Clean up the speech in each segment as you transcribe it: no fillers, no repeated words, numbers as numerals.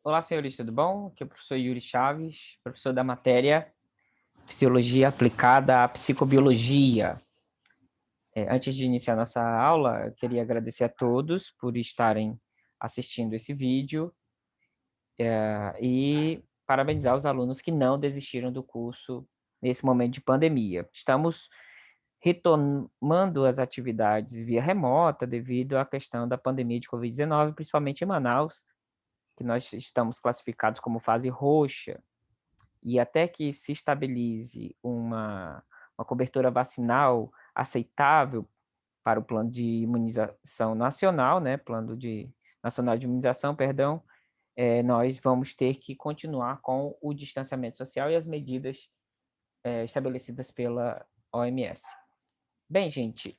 Olá, senhores, tudo bom? Aqui é o professor Yuri Chaves, professor da matéria Fisiologia Aplicada à Psicobiologia. Antes de iniciar nossa aula, eu queria agradecer a todos por estarem assistindo esse vídeo e parabenizar os alunos que não desistiram do curso nesse momento de pandemia. Estamos retomando as atividades via remota devido à questão da pandemia de Covid-19, principalmente em Manaus, que nós estamos classificados como fase roxa. E até que se estabilize uma cobertura vacinal aceitável para o plano de imunização nacional, né, nacional de imunização, perdão, nós vamos ter que continuar com o distanciamento social e as medidas estabelecidas pela OMS. Bem, gente,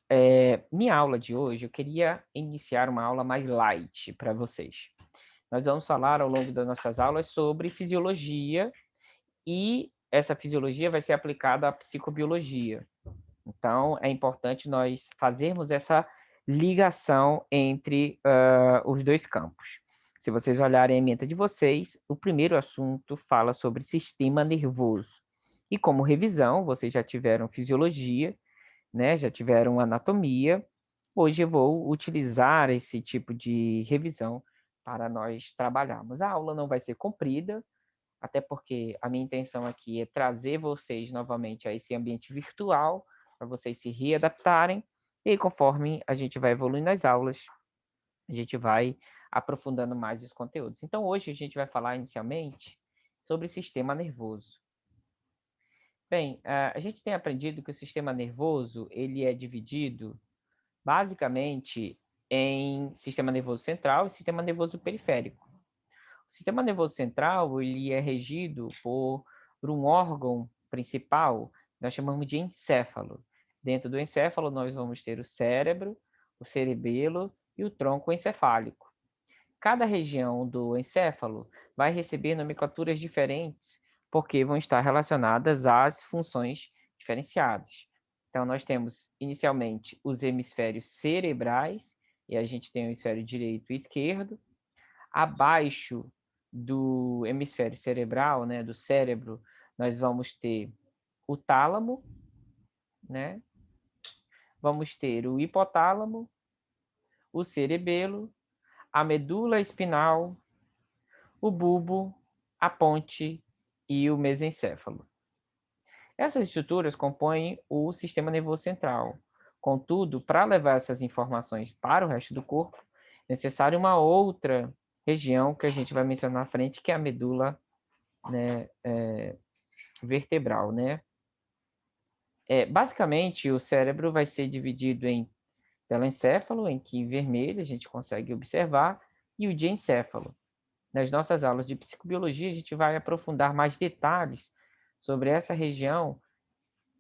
minha aula de hoje, eu queria iniciar uma aula mais light para vocês. Nós vamos falar ao longo das nossas aulas sobre fisiologia e essa fisiologia vai ser aplicada à psicobiologia. Então, é importante nós fazermos essa ligação entre os dois campos. Se vocês olharem a ementa de vocês, o primeiro assunto fala sobre sistema nervoso. E como revisão, vocês já tiveram fisiologia, né? Já tiveram anatomia. Hoje eu vou utilizar esse tipo de revisão para nós trabalharmos. A aula não vai ser comprida, até porque a minha intenção aqui é trazer vocês novamente a esse ambiente virtual, para vocês se readaptarem, e conforme a gente vai evoluindo nas aulas, a gente vai aprofundando mais os conteúdos. Então, hoje a gente vai falar inicialmente sobre sistema nervoso. Bem, a gente tem aprendido que o sistema nervoso, ele é dividido basicamente em sistema nervoso central e sistema nervoso periférico. O sistema nervoso central, ele é regido por um órgão principal, nós chamamos de encéfalo. Dentro do encéfalo, nós vamos ter o cérebro, o cerebelo e o tronco encefálico. Cada região do encéfalo vai receber nomenclaturas diferentes, porque vão estar relacionadas às funções diferenciadas. Então, nós temos, inicialmente, os hemisférios cerebrais, e a gente tem o hemisfério direito e esquerdo. Abaixo do hemisfério cerebral, né, do cérebro, nós vamos ter o tálamo, né? Vamos ter o hipotálamo, o cerebelo, a medula espinal, o bulbo, a ponte e o mesencéfalo. Essas estruturas compõem o sistema nervoso central. Contudo, para levar essas informações para o resto do corpo, é necessário uma outra região que a gente vai mencionar na frente, que é a medula, né, vertebral, né? Basicamente, o cérebro vai ser dividido em telencéfalo, em que em vermelho a gente consegue observar, e o diencéfalo. Nas nossas aulas de psicobiologia, a gente vai aprofundar mais detalhes sobre essa região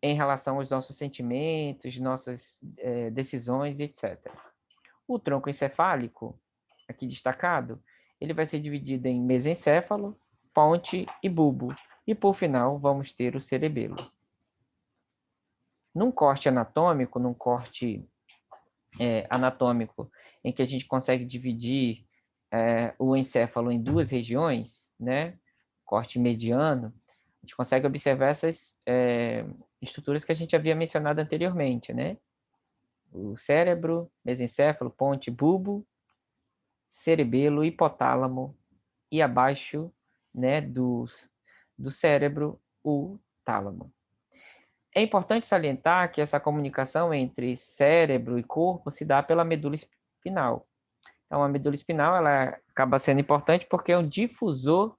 em relação aos nossos sentimentos, nossas decisões, etc. O tronco encefálico, aqui destacado, ele vai ser dividido em mesencéfalo, ponte e bulbo. E, por final, vamos ter o cerebelo. Num corte anatômico, anatômico, em que a gente consegue dividir o encéfalo em duas regiões, né? Corte mediano, a gente consegue observar essas estruturas que a gente havia mencionado anteriormente, né? O cérebro, mesencéfalo, ponte, bulbo, cerebelo, hipotálamo e abaixo, né, do cérebro, o tálamo. É importante salientar que essa comunicação entre cérebro e corpo se dá pela medula espinal. Então, a medula espinal ela acaba sendo importante porque é um difusor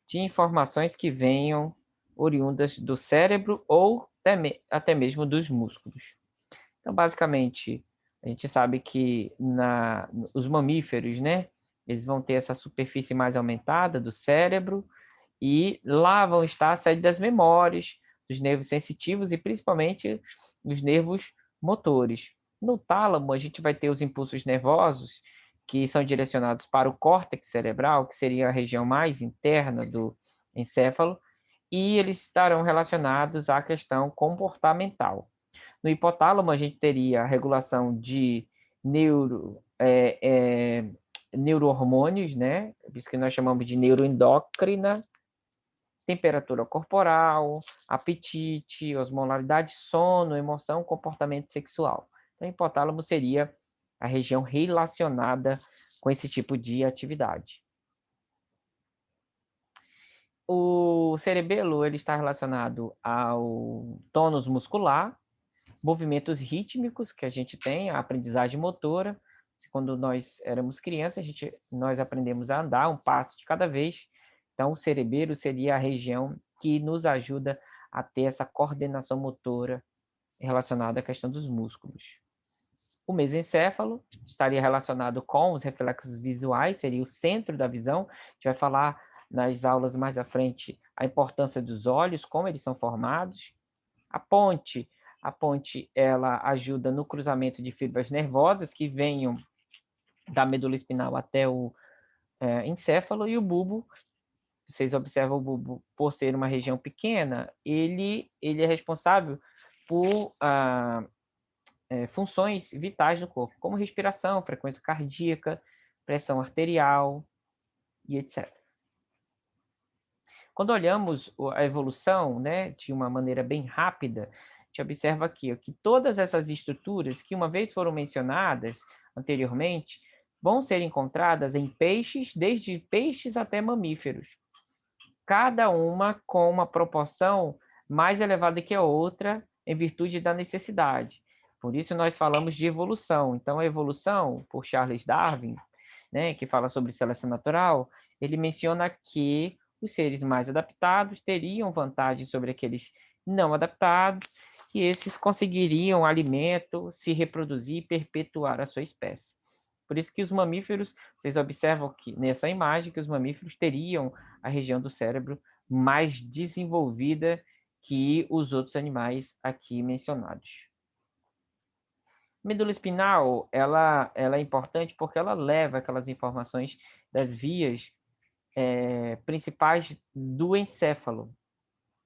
de informações que venham oriundas do cérebro ou até mesmo dos músculos. Então, basicamente, a gente sabe que os mamíferos, né, eles vão ter essa superfície mais aumentada do cérebro e lá vão estar a sede das memórias, dos nervos sensitivos e principalmente os nervos motores. No tálamo, a gente vai ter os impulsos nervosos que são direcionados para o córtex cerebral, que seria a região mais interna do encéfalo, e eles estarão relacionados à questão comportamental. No hipotálamo, a gente teria a regulação de neurohormônios, né? Isso que nós chamamos de neuroendócrina, temperatura corporal, apetite, osmolaridade, sono, emoção, comportamento sexual. Então, o hipotálamo seria a região relacionada com esse tipo de atividade. O cerebelo ele está relacionado ao tônus muscular, movimentos rítmicos que a gente tem, a aprendizagem motora. Quando nós éramos crianças, nós aprendemos a andar um passo de cada vez. Então, o cerebelo seria a região que nos ajuda a ter essa coordenação motora relacionada à questão dos músculos. O mesencéfalo estaria relacionado com os reflexos visuais, seria o centro da visão. A gente vai falar nas aulas mais à frente a importância dos olhos, como eles são formados. A ponte ela ajuda no cruzamento de fibras nervosas que venham da medula espinal até o encéfalo, e o bulbo, vocês observam o bulbo, por ser uma região pequena, ele é responsável por funções vitais do corpo, como respiração, frequência cardíaca, pressão arterial e etc. Quando olhamos a evolução, né, de uma maneira bem rápida, a gente observa aqui que todas essas estruturas que uma vez foram mencionadas anteriormente vão ser encontradas em peixes, desde peixes até mamíferos. Cada uma com uma proporção mais elevada que a outra em virtude da necessidade. Por isso nós falamos de evolução. Então, a evolução, por Charles Darwin, né, que fala sobre seleção natural, ele menciona que os seres mais adaptados teriam vantagem sobre aqueles não adaptados, e esses conseguiriam alimento, se reproduzir e perpetuar a sua espécie. Por isso que os mamíferos, vocês observam que nessa imagem que os mamíferos teriam a região do cérebro mais desenvolvida que os outros animais aqui mencionados. Medula espinal, ela é importante porque ela leva aquelas informações das vias principais do encéfalo.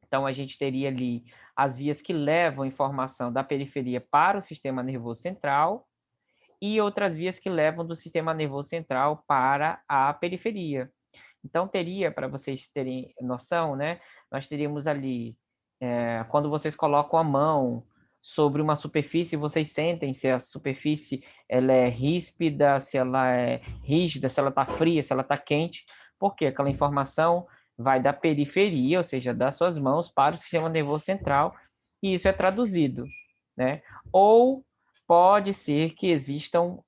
Então, a gente teria ali as vias que levam informação da periferia para o sistema nervoso central e outras vias que levam do sistema nervoso central para a periferia. Então, teria, para vocês terem noção, né, nós teríamos ali, quando vocês colocam a mão sobre uma superfície, vocês sentem se a superfície ela é ríspida, se ela é rígida, se ela está fria, se ela está quente, porque aquela informação vai da periferia, ou seja, das suas mãos, para o sistema nervoso central, e isso é traduzido, né? Ou pode ser que existam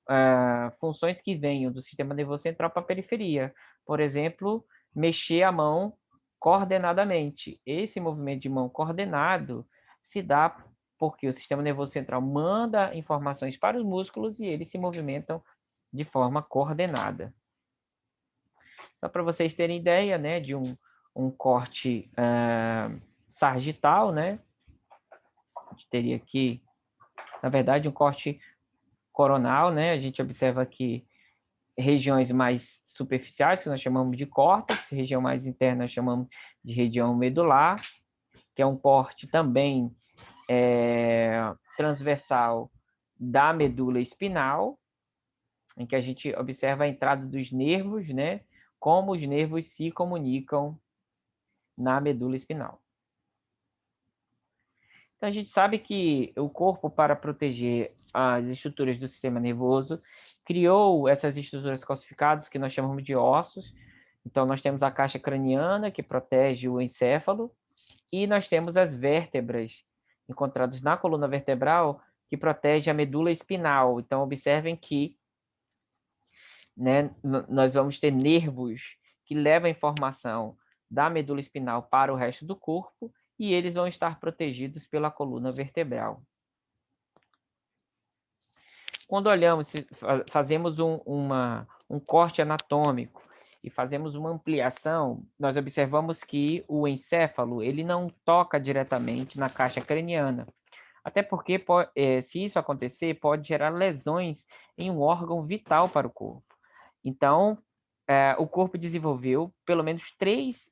funções que venham do sistema nervoso central para a periferia. Por exemplo, mexer a mão coordenadamente. Esse movimento de mão coordenado se dá porque o sistema nervoso central manda informações para os músculos e eles se movimentam de forma coordenada. Só para vocês terem ideia, né, de um corte sagital, né? A gente teria aqui, na verdade, um corte coronal, né? A gente observa aqui regiões mais superficiais, que nós chamamos de córtex, região mais interna nós chamamos de região medular, que é um corte também transversal da medula espinal, em que a gente observa a entrada dos nervos, né? Como os nervos se comunicam na medula espinal. Então, a gente sabe que o corpo, para proteger as estruturas do sistema nervoso, criou essas estruturas calcificadas que nós chamamos de ossos. Então, nós temos a caixa craniana, que protege o encéfalo, e nós temos as vértebras encontradas na coluna vertebral, que protege a medula espinal. Então, observem que, né, nós vamos ter nervos que levam a informação da medula espinal para o resto do corpo, e eles vão estar protegidos pela coluna vertebral. Quando olhamos, fazemos um corte anatômico e fazemos uma ampliação, nós observamos que o encéfalo ele não toca diretamente na caixa craniana. Até porque, se isso acontecer, pode gerar lesões em um órgão vital para o corpo. Então, o corpo desenvolveu pelo menos três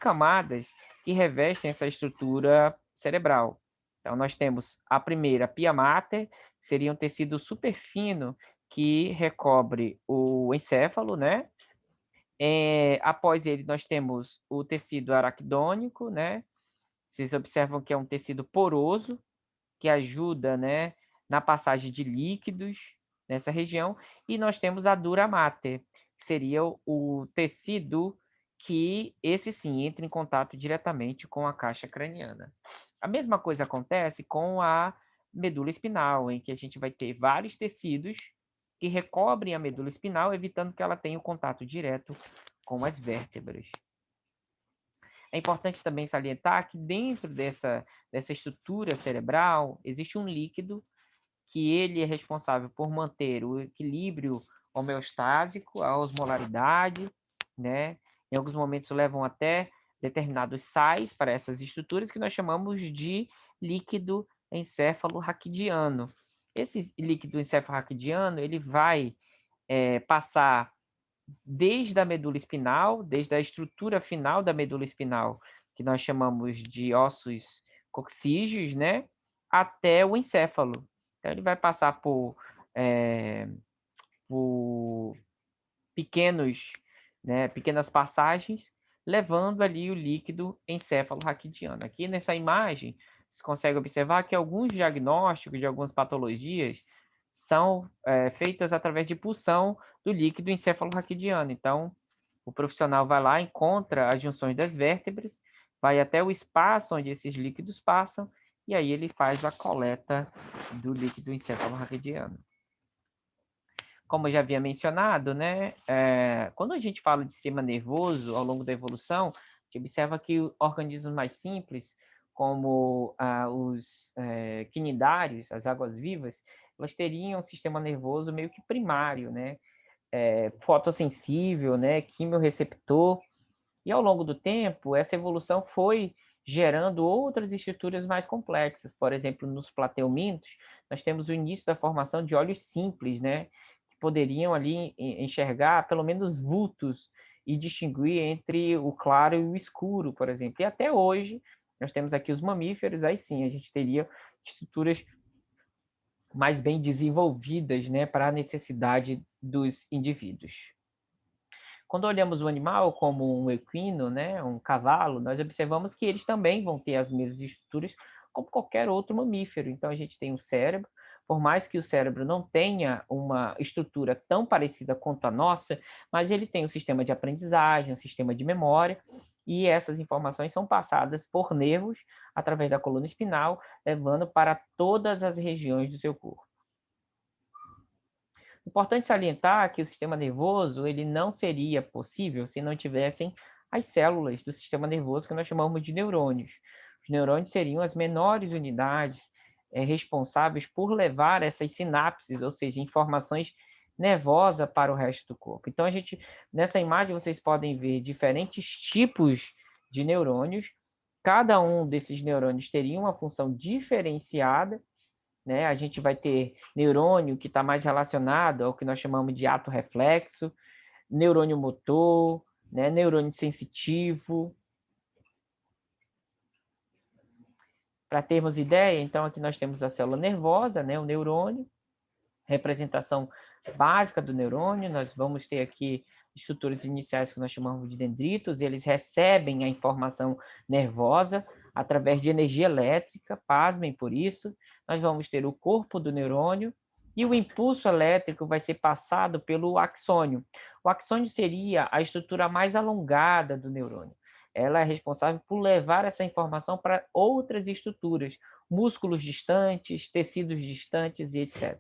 camadas que revestem essa estrutura cerebral. Então, nós temos a primeira, pia mater, que seria um tecido super fino que recobre o encéfalo, né? Após ele, nós temos o tecido araquidônico, né? Vocês observam que é um tecido poroso, que ajuda, né, na passagem de líquidos nessa região. E nós temos a dura mater, que seria o tecido que, esse sim, entra em contato diretamente com a caixa craniana. A mesma coisa acontece com a medula espinal, em que a gente vai ter vários tecidos que recobrem a medula espinal, evitando que ela tenha o contato direto com as vértebras. É importante também salientar que dentro dessa estrutura cerebral existe um líquido que ele é responsável por manter o equilíbrio homeostásico, a osmolaridade, né? Em alguns momentos levam até determinados sais para essas estruturas que nós chamamos de líquido encéfalo-raquidiano. Esse líquido encéfalo-raquidiano, ele vai passar desde a medula espinal, desde a estrutura final da medula espinal, que nós chamamos de ossos coxígeos, né, até o encéfalo. Então, ele vai passar por pequenos, né, pequenas passagens, levando ali o líquido encéfalo-raquidiano. Aqui nessa imagem, você consegue observar que alguns diagnósticos de algumas patologias são feitas através de pulsão do líquido encéfalo-raquidiano. Então, o profissional vai lá, encontra as junções das vértebras, vai até o espaço onde esses líquidos passam, e aí ele faz a coleta do líquido encéfalo-raquidiano. Como eu já havia mencionado, né, quando a gente fala de sistema nervoso ao longo da evolução, a gente observa que organismos mais simples, como os quinidários, as águas-vivas, elas teriam um sistema nervoso meio que primário, né, fotossensível, né, quimiorreceptor, e ao longo do tempo, essa evolução foi gerando outras estruturas mais complexas. Por exemplo, nos plateumintos, nós temos o início da formação de olhos simples, né, que poderiam ali enxergar pelo menos vultos e distinguir entre o claro e o escuro, por exemplo. E até hoje, nós temos aqui os mamíferos, aí sim, a gente teria estruturas mais bem desenvolvidas, né, para a necessidade dos indivíduos. Quando olhamos o animal como um equino, né, um cavalo, nós observamos que eles também vão ter as mesmas estruturas como qualquer outro mamífero. Então, a gente tem um cérebro, por mais que o cérebro não tenha uma estrutura tão parecida quanto a nossa, mas ele tem um sistema de aprendizagem, um sistema de memória, e essas informações são passadas por nervos através da coluna espinal, levando para todas as regiões do seu corpo. Importante salientar que o sistema nervoso ele não seria possível se não tivessem as células do sistema nervoso que nós chamamos de neurônios. Os neurônios seriam as menores unidades responsáveis por levar essas sinapses, ou seja, informações nervosas para o resto do corpo. Então, nessa imagem vocês podem ver diferentes tipos de neurônios. Cada um desses neurônios teria uma função diferenciada, né? A gente vai ter neurônio que está mais relacionado ao que nós chamamos de ato reflexo, neurônio motor, né? Neurônio sensitivo. Para termos ideia, então aqui nós temos a célula nervosa, né? O neurônio, representação básica do neurônio. Nós vamos ter aqui estruturas iniciais que nós chamamos de dendritos, e eles recebem a informação nervosa através de energia elétrica, pasmem por isso. Nós vamos ter o corpo do neurônio, e o impulso elétrico vai ser passado pelo axônio. O axônio seria a estrutura mais alongada do neurônio. Ela é responsável por levar essa informação para outras estruturas, músculos distantes, tecidos distantes e etc.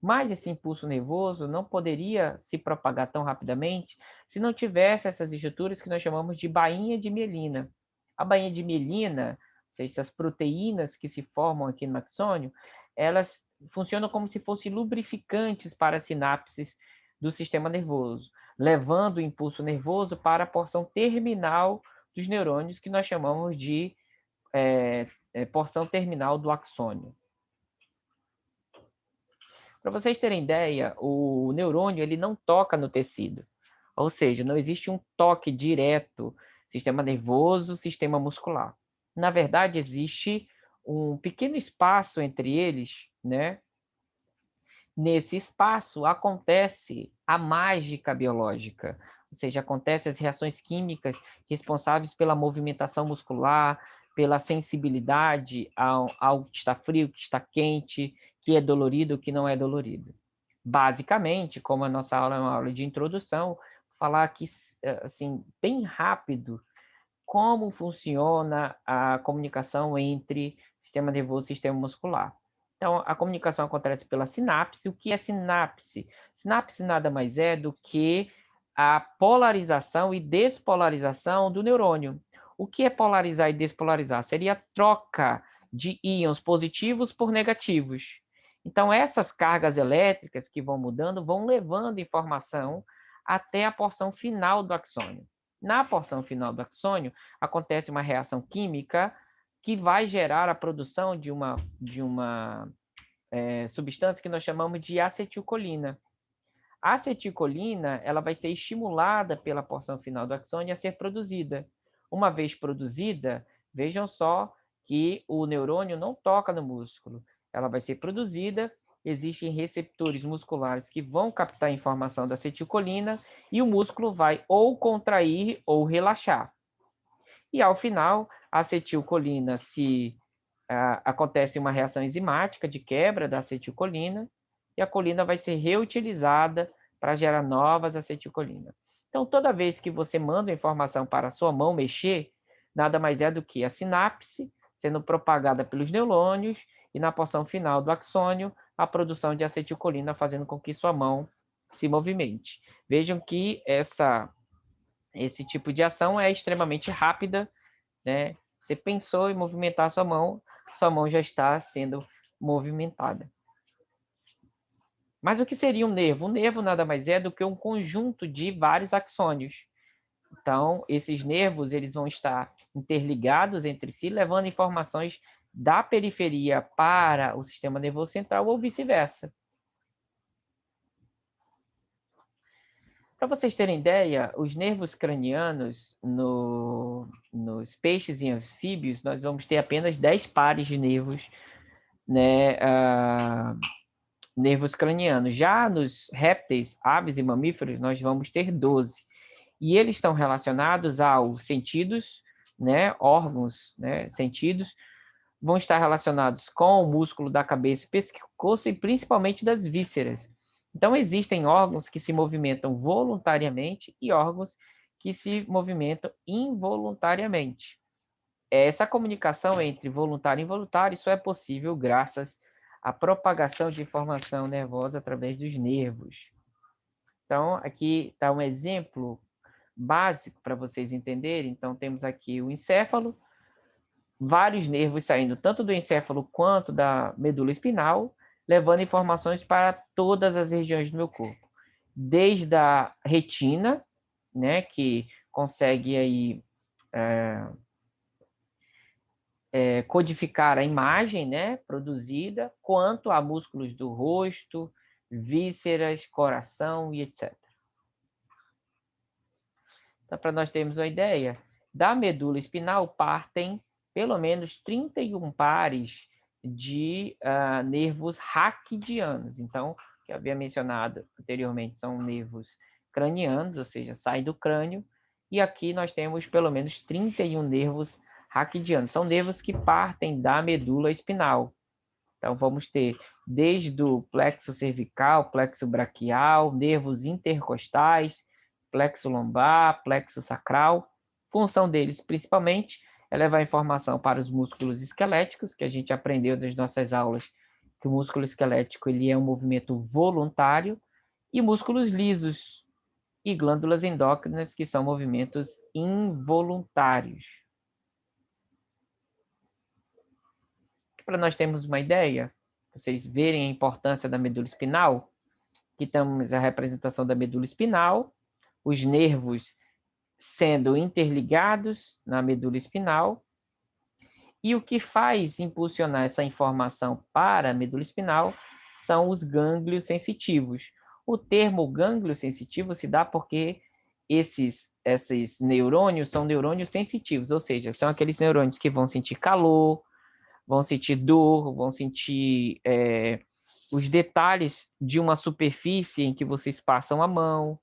Mas esse impulso nervoso não poderia se propagar tão rapidamente se não tivesse essas estruturas que nós chamamos de bainha de mielina. A bainha de mielina, ou seja, essas proteínas que se formam aqui no axônio, elas funcionam como se fossem lubrificantes para as sinapses do sistema nervoso, levando o impulso nervoso para a porção terminal dos neurônios, que nós chamamos de porção terminal do axônio. Para vocês terem ideia, o neurônio ele não toca no tecido, ou seja, não existe um toque direto, sistema nervoso, sistema muscular. Na verdade, existe um pequeno espaço entre eles, né? Nesse espaço acontece a mágica biológica, ou seja, acontecem as reações químicas responsáveis pela movimentação muscular, pela sensibilidade ao que está frio, que está quente, que é dolorido, que não é dolorido. Basicamente, como a nossa aula é uma aula de introdução, falar aqui assim bem rápido como funciona a comunicação entre sistema nervoso e sistema muscular. Então, a comunicação acontece pela sinapse. O que é sinapse? Sinapse nada mais é do que a polarização e despolarização do neurônio. O que é polarizar e despolarizar? Seria a troca de íons positivos por negativos. Então, essas cargas elétricas que vão mudando vão levando informação até a porção final do axônio. Na porção final do axônio, acontece uma reação química que vai gerar a produção de uma substância que nós chamamos de acetilcolina. A acetilcolina ela vai ser estimulada pela porção final do axônio a ser produzida. Uma vez produzida, vejam só que o neurônio não toca no músculo. Ela vai ser produzida, existem receptores musculares que vão captar a informação da acetilcolina e o músculo vai ou contrair ou relaxar. E ao final, a acetilcolina acontece uma reação enzimática de quebra da acetilcolina e a colina vai ser reutilizada para gerar novas acetilcolinas. Então, toda vez que você manda informação para a sua mão mexer, nada mais é do que a sinapse sendo propagada pelos neurônios e na porção final do axônio, a produção de acetilcolina fazendo com que sua mão se movimente. Vejam que esse tipo de ação é extremamente rápida, né? Você pensou em movimentar sua mão já está sendo movimentada. Mas o que seria um nervo? Um nervo nada mais é do que um conjunto de vários axônios. Então, esses nervos eles vão estar interligados entre si, levando informações da periferia para o sistema nervoso central ou vice-versa. Para vocês terem ideia, os nervos cranianos nos peixes e anfíbios, nós vamos ter apenas 10 pares de nervos, né, nervos cranianos. Já nos répteis, aves e mamíferos, nós vamos ter 12. E eles estão relacionados aos sentidos, né, órgãos, né, sentidos, vão estar relacionados com o músculo da cabeça e pescoço e principalmente das vísceras. Então, existem órgãos que se movimentam voluntariamente e órgãos que se movimentam involuntariamente. Essa comunicação entre voluntário e involuntário só é possível graças à propagação de informação nervosa através dos nervos. Então, aqui está um exemplo básico para vocês entenderem. Então, temos aqui o encéfalo, vários nervos saindo tanto do encéfalo quanto da medula espinal, levando informações para todas as regiões do meu corpo. Desde a retina, né, que consegue aí codificar a imagem, né, produzida, quanto a músculos do rosto, vísceras, coração e etc. Então, para nós termos uma ideia, da medula espinal partem pelo menos 31 pares de nervos raquidianos. Então, que eu havia mencionado anteriormente, são nervos cranianos, ou seja, saem do crânio, e aqui nós temos pelo menos 31 nervos raquidianos. São nervos que partem da medula espinal. Então, vamos ter desde o plexo cervical, plexo braquial, nervos intercostais, plexo lombar, plexo sacral. Função deles, principalmente, é levar informação para os músculos esqueléticos, que a gente aprendeu nas nossas aulas, que o músculo esquelético ele é um movimento voluntário, e músculos lisos e glândulas endócrinas, que são movimentos involuntários. Para nós termos uma ideia, vocês verem a importância da medula espinal, que temos a representação da medula espinal, os nervos sendo interligados na medula espinal, e o que faz impulsionar essa informação para a medula espinal são os gânglios sensitivos. O termo gânglio sensitivo se dá porque esses neurônios são neurônios sensitivos, ou seja, são aqueles neurônios que vão sentir calor, vão sentir dor, vão sentir os detalhes de uma superfície em que vocês passam a mão,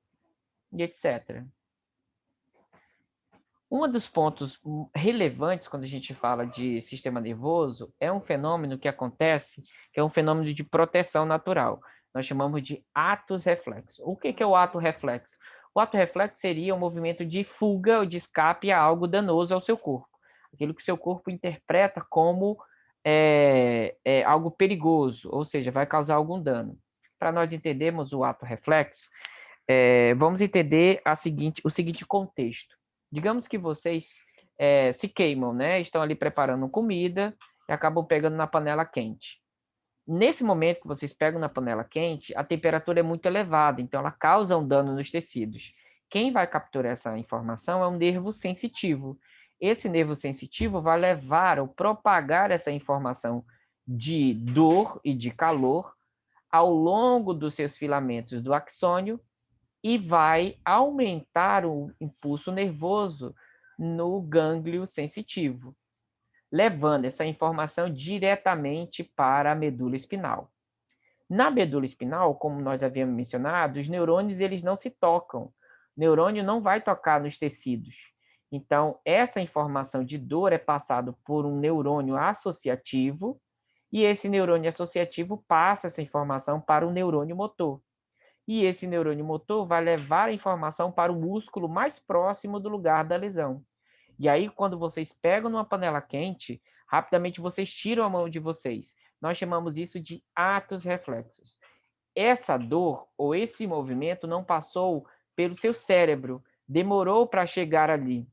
e etc. Um dos pontos relevantes quando a gente fala de sistema nervoso é um fenômeno que acontece, que é um fenômeno de proteção natural. Nós chamamos de atos reflexos. O que é o ato reflexo? O ato reflexo seria um movimento de fuga ou de escape a algo danoso ao seu corpo. Aquilo que o seu corpo interpreta como algo perigoso, ou seja, vai causar algum dano. Para nós entendermos o ato reflexo, vamos entender o seguinte contexto. Digamos que vocês se queimam, né? Estão ali preparando comida e acabam pegando na panela quente. Nesse momento que vocês pegam na panela quente, a temperatura é muito elevada, então ela causa um dano nos tecidos. Quem vai capturar essa informação é um nervo sensitivo. Esse nervo sensitivo vai levar ou propagar essa informação de dor e de calor ao longo dos seus filamentos do axônio e vai aumentar o impulso nervoso no gânglio sensitivo, levando essa informação diretamente para a medula espinal. Na medula espinal, como nós havíamos mencionado, os neurônios eles não se tocam. O neurônio não vai tocar nos tecidos. Então, essa informação de dor é passada por um neurônio associativo, e esse neurônio associativo passa essa informação para o neurônio motor. E esse neurônio motor vai levar a informação para o músculo mais próximo do lugar da lesão. E aí, quando vocês pegam numa panela quente, rapidamente vocês tiram a mão de vocês. Nós chamamos isso de atos reflexos. Essa dor ou esse movimento não passou pelo seu cérebro, demorou para chegar ali.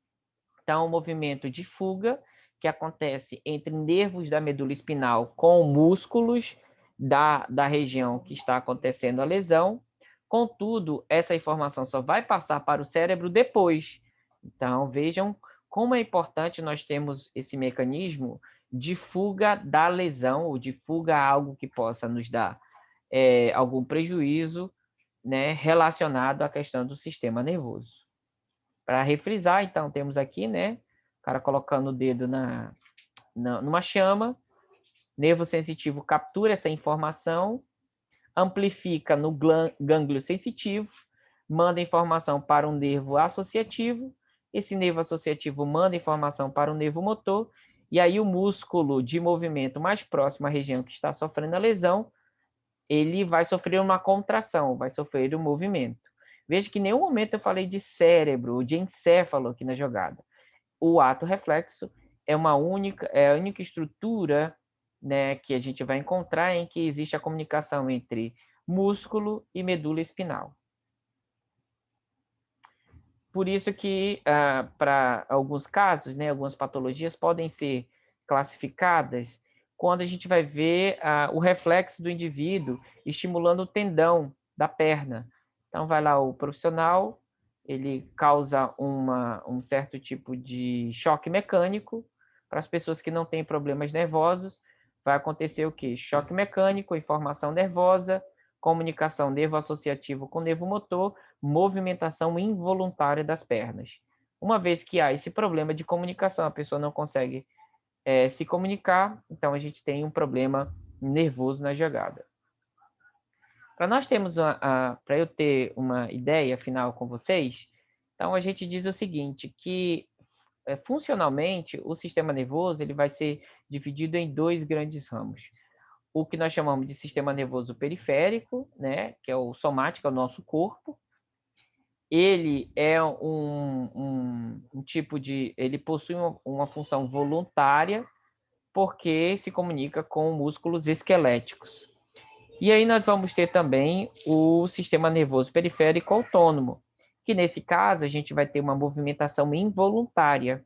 Então, é um movimento de fuga que acontece entre nervos da medula espinal com músculos da região que está acontecendo a lesão. Contudo, essa informação só vai passar para o cérebro depois. Então, vejam como é importante nós termos esse mecanismo de fuga da lesão, ou de fuga a algo que possa nos dar algum prejuízo, né, relacionado à questão do sistema nervoso. Para refrisar, então, temos aqui, né, o cara colocando o dedo numa chama, nervo sensitivo captura essa informação, amplifica no gânglio sensitivo, manda informação para um nervo associativo, esse nervo associativo manda informação para o nervo motor, e aí o músculo de movimento mais próximo à região que está sofrendo a lesão, ele vai sofrer uma contração, vai sofrer um movimento. Veja que em nenhum momento eu falei de cérebro, de encéfalo aqui na jogada. O ato reflexo é a única estrutura, né, que a gente vai encontrar em que existe a comunicação entre músculo e medula espinal. Por isso que, para alguns casos, né, algumas patologias podem ser classificadas quando a gente vai ver o reflexo do indivíduo estimulando o tendão da perna. Então, vai lá o profissional, ele causa um certo tipo de choque mecânico. Para as pessoas que não têm problemas nervosos, vai acontecer o quê? Choque mecânico, informação nervosa, comunicação nervo associativo com nervo motor, movimentação involuntária das pernas. Uma vez que há esse problema de comunicação, a pessoa não consegue se comunicar, então a gente tem um problema nervoso na jogada. Para nós termos para eu ter uma ideia final com vocês, então a gente diz o seguinte, que funcionalmente o sistema nervoso ele vai ser dividido em dois grandes ramos. O que nós chamamos de sistema nervoso periférico, né, que é o somático, é o nosso corpo. Ele é um tipo de... Ele possui uma função voluntária porque se comunica com músculos esqueléticos. E aí nós vamos ter também o sistema nervoso periférico autônomo, que nesse caso a gente vai ter uma movimentação involuntária.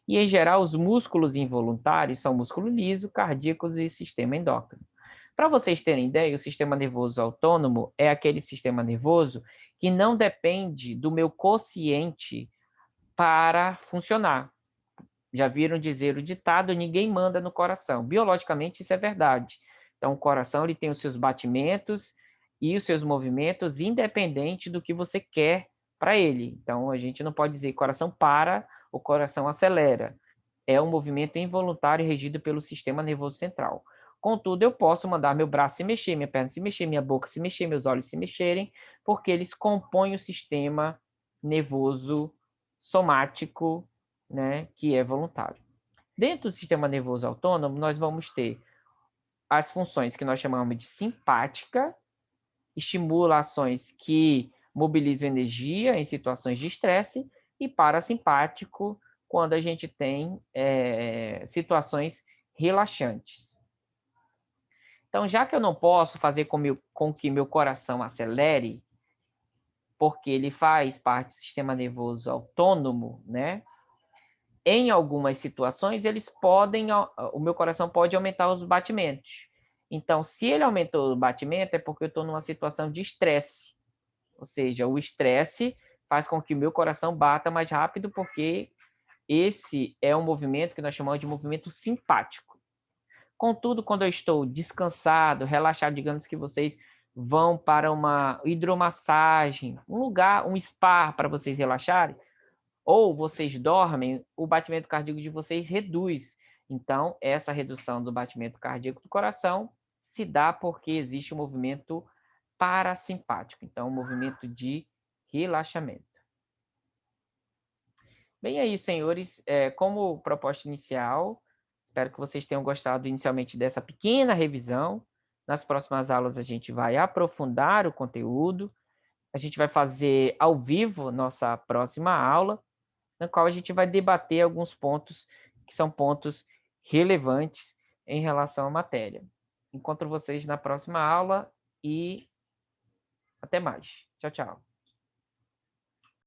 E em geral os músculos involuntários são músculo liso, cardíacos e sistema endócrino. Para vocês terem ideia, o sistema nervoso autônomo é aquele sistema nervoso que não depende do meu quociente para funcionar. Já viram dizer o ditado, ninguém manda no coração. Biologicamente, isso é verdade. Então, o coração ele tem os seus batimentos e os seus movimentos independente do que você quer para ele. Então, a gente não pode dizer coração para, o coração acelera. É um movimento involuntário regido pelo sistema nervoso central. Contudo, eu posso mandar meu braço se mexer, minha perna se mexer, minha boca se mexer, meus olhos se mexerem, porque eles compõem o sistema nervoso somático, né, que é voluntário. Dentro do sistema nervoso autônomo, nós vamos ter as funções que nós chamamos de simpática, estimulações que mobilizam energia em situações de estresse, e parasimpático, quando a gente tem situações relaxantes. Então, já que eu não posso fazer com que meu coração acelere, porque ele faz parte do sistema nervoso autônomo, né? Em algumas situações, o meu coração pode aumentar os batimentos. Então, se ele aumentou o batimento, é porque eu estou numa situação de estresse. Ou seja, o estresse faz com que o meu coração bata mais rápido, porque esse é um movimento que nós chamamos de movimento simpático. Contudo, quando eu estou descansado, relaxado, digamos que vocês vão para uma hidromassagem, um lugar, um spa para vocês relaxarem, ou vocês dormem, o batimento cardíaco de vocês reduz. Então, essa redução do batimento cardíaco do coração se dá porque existe um movimento parasimpático, então, um movimento de relaxamento. Bem, aí, senhores, como proposta inicial, espero que vocês tenham gostado inicialmente dessa pequena revisão. Nas próximas aulas a gente vai aprofundar o conteúdo, a gente vai fazer ao vivo nossa próxima aula, na qual a gente vai debater alguns pontos que são pontos relevantes em relação à matéria. Encontro vocês na próxima aula e até mais. Tchau, tchau.